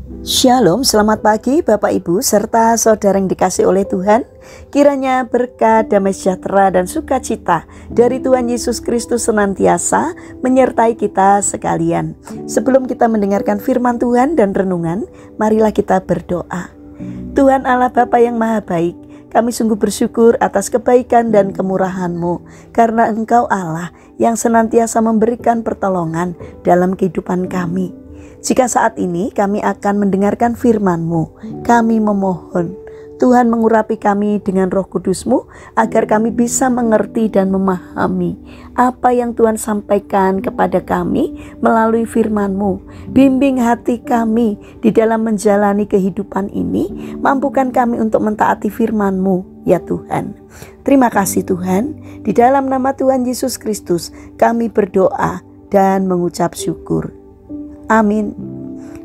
Shalom, selamat pagi Bapak Ibu serta saudara yang dikasih oleh Tuhan. Kiranya berkat, damai sejahtera dan sukacita dari Tuhan Yesus Kristus senantiasa menyertai kita sekalian. Sebelum kita mendengarkan firman Tuhan dan renungan, marilah kita berdoa. Tuhan Allah Bapa yang Maha Baik, kami sungguh bersyukur atas kebaikan dan kemurahan-Mu, karena Engkau Allah yang senantiasa memberikan pertolongan dalam kehidupan kami. Jika saat ini kami akan mendengarkan firman-Mu, kami memohon Tuhan mengurapi kami dengan Roh Kudus-Mu agar kami bisa mengerti dan memahami apa yang Tuhan sampaikan kepada kami melalui firman-Mu. Bimbing hati kami di dalam menjalani kehidupan ini, mampukan kami untuk mentaati firman-Mu ya Tuhan. Terima kasih Tuhan, di dalam nama Tuhan Yesus Kristus kami berdoa dan mengucap syukur. Amin.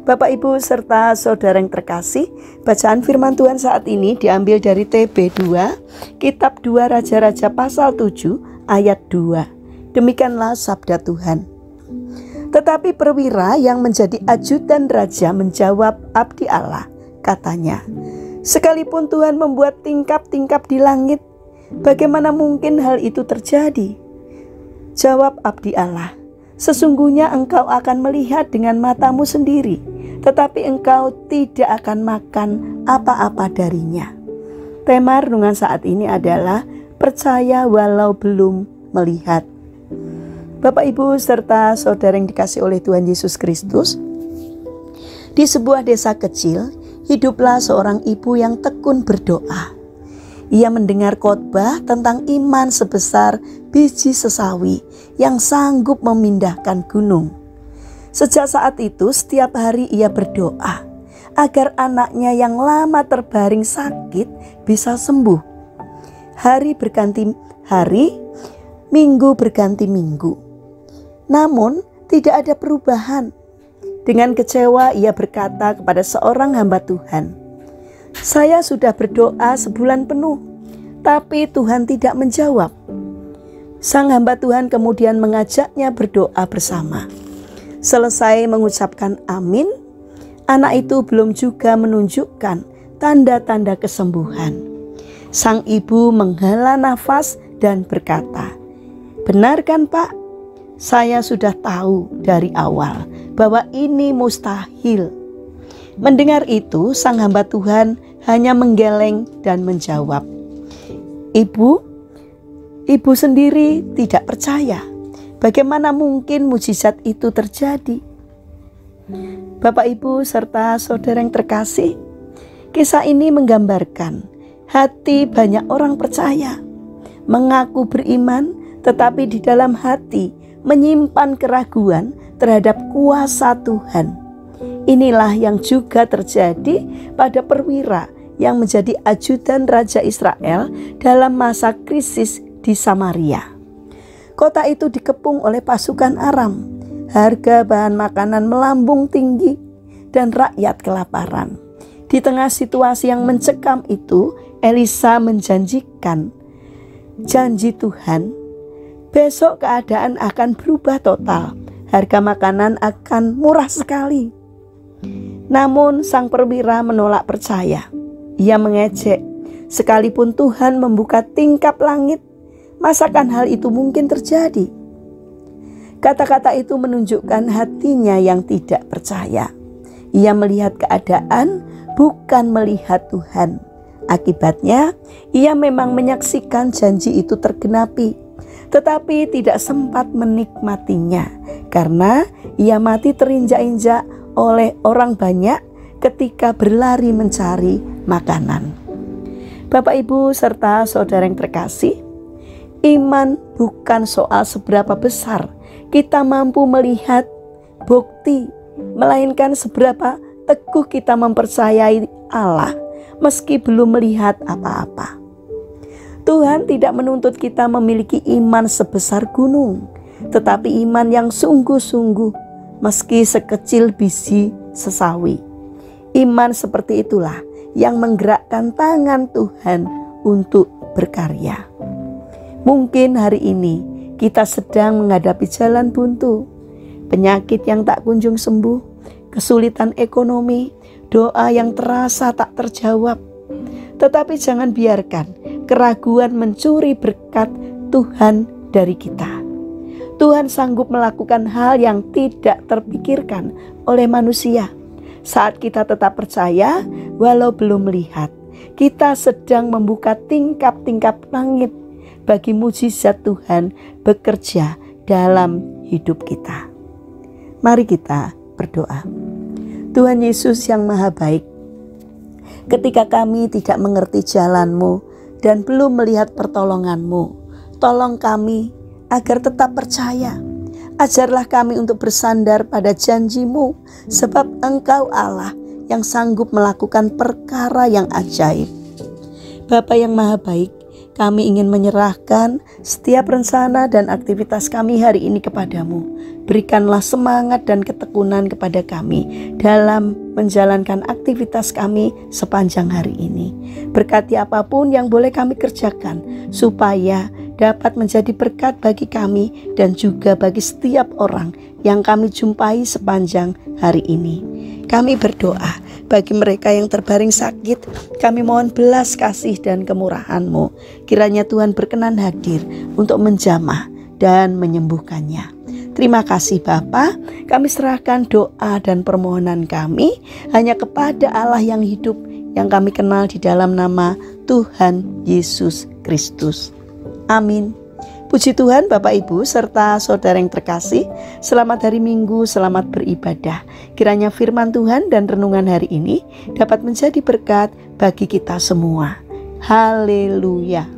Bapak Ibu serta saudara yang terkasih, bacaan firman Tuhan saat ini diambil dari TB2, Kitab 2 Raja-Raja pasal 7 ayat 2. Demikianlah sabda Tuhan. Tetapi perwira yang menjadi ajudan raja menjawab abdi Allah, katanya, sekalipun Tuhan membuat tingkap-tingkap di langit, bagaimana mungkin hal itu terjadi? Jawab abdi Allah, sesungguhnya engkau akan melihat dengan matamu sendiri, tetapi engkau tidak akan makan apa-apa darinya. Tema renungan saat ini adalah percaya walau belum melihat. Bapak Ibu serta saudara yang dikasih oleh Tuhan Yesus Kristus, di sebuah desa kecil hiduplah seorang ibu yang tekun berdoa. Ia mendengar khotbah tentang iman sebesar biji sesawi yang sanggup memindahkan gunung. Sejak saat itu setiap hari ia berdoa agar anaknya yang lama terbaring sakit bisa sembuh. Hari berganti hari, minggu berganti minggu. Namun tidak ada perubahan. Dengan kecewa ia berkata kepada seorang hamba Tuhan, saya sudah berdoa sebulan penuh, tapi Tuhan tidak menjawab. Sang hamba Tuhan kemudian mengajaknya berdoa bersama. Selesai mengucapkan amin, anak itu belum juga menunjukkan tanda-tanda kesembuhan. Sang ibu menghela nafas dan berkata, benar kan Pak? Saya sudah tahu dari awal bahwa ini mustahil. Mendengar itu, sang hamba Tuhan hanya menggeleng dan menjawab, Ibu sendiri tidak percaya. Bagaimana mungkin mukjizat itu terjadi? Bapak Ibu serta saudara yang terkasih, kisah ini menggambarkan hati banyak orang percaya, mengaku beriman, tetapi di dalam hati menyimpan keraguan terhadap kuasa Tuhan. Inilah yang juga terjadi pada perwira yang menjadi ajudan Raja Israel dalam masa krisis di Samaria. Kota itu dikepung oleh pasukan Aram. Harga bahan makanan melambung tinggi dan rakyat kelaparan. Di tengah situasi yang mencekam itu, Elisa menjanjikan janji Tuhan, besok keadaan akan berubah total. Harga makanan akan murah sekali. Namun sang perwira menolak percaya. Ia mengejek, sekalipun Tuhan membuka tingkap langit, masakan hal itu mungkin terjadi? Kata-kata itu menunjukkan hatinya yang tidak percaya. Ia melihat keadaan, bukan melihat Tuhan. Akibatnya, ia memang menyaksikan janji itu tergenapi, tetapi tidak sempat menikmatinya, karena ia mati terinjak-injak oleh orang banyak ketika berlari mencari makanan. Bapak Ibu serta saudara yang terkasih, iman bukan soal seberapa besar kita mampu melihat bukti, melainkan seberapa teguh kita mempercayai Allah meski belum melihat apa-apa. Tuhan tidak menuntut kita memiliki iman sebesar gunung, tetapi iman yang sungguh-sungguh meski sekecil biji sesawi. Iman seperti itulah yang menggerakkan tangan Tuhan untuk berkarya. Mungkin hari ini kita sedang menghadapi jalan buntu, penyakit yang tak kunjung sembuh, kesulitan ekonomi, doa yang terasa tak terjawab. Tetapi jangan biarkan keraguan mencuri berkat Tuhan dari kita. Tuhan sanggup melakukan hal yang tidak terpikirkan oleh manusia. Saat kita tetap percaya, walau belum melihat, kita sedang membuka tingkap-tingkap langit bagi mujizat Tuhan bekerja dalam hidup kita. Mari kita berdoa. Tuhan Yesus yang Maha Baik, ketika kami tidak mengerti jalan-Mu dan belum melihat pertolongan-Mu, tolong kami agar tetap percaya. Ajarlah kami untuk bersandar pada janji-Mu, sebab Engkau Allah yang sanggup melakukan perkara yang ajaib. Bapa yang Maha Baik, kami ingin menyerahkan setiap rencana dan aktivitas kami hari ini kepadamu. Berikanlah semangat dan ketekunan kepada kami dalam menjalankan aktivitas kami sepanjang hari ini. Berkati apapun yang boleh kami kerjakan, supaya dapat menjadi berkat bagi kami dan juga bagi setiap orang yang kami jumpai sepanjang hari ini. Kami berdoa bagi mereka yang terbaring sakit, kami mohon belas kasih dan kemurahan-Mu. Kiranya Tuhan berkenan hadir untuk menjamah dan menyembuhkannya. Terima kasih Bapa, kami serahkan doa dan permohonan kami hanya kepada Allah yang hidup, yang kami kenal di dalam nama Tuhan Yesus Kristus. Amin. Puji Tuhan Bapak Ibu serta saudara yang terkasih, selamat hari Minggu, selamat beribadah. Kiranya firman Tuhan dan renungan hari ini dapat menjadi berkat bagi kita semua. Haleluya.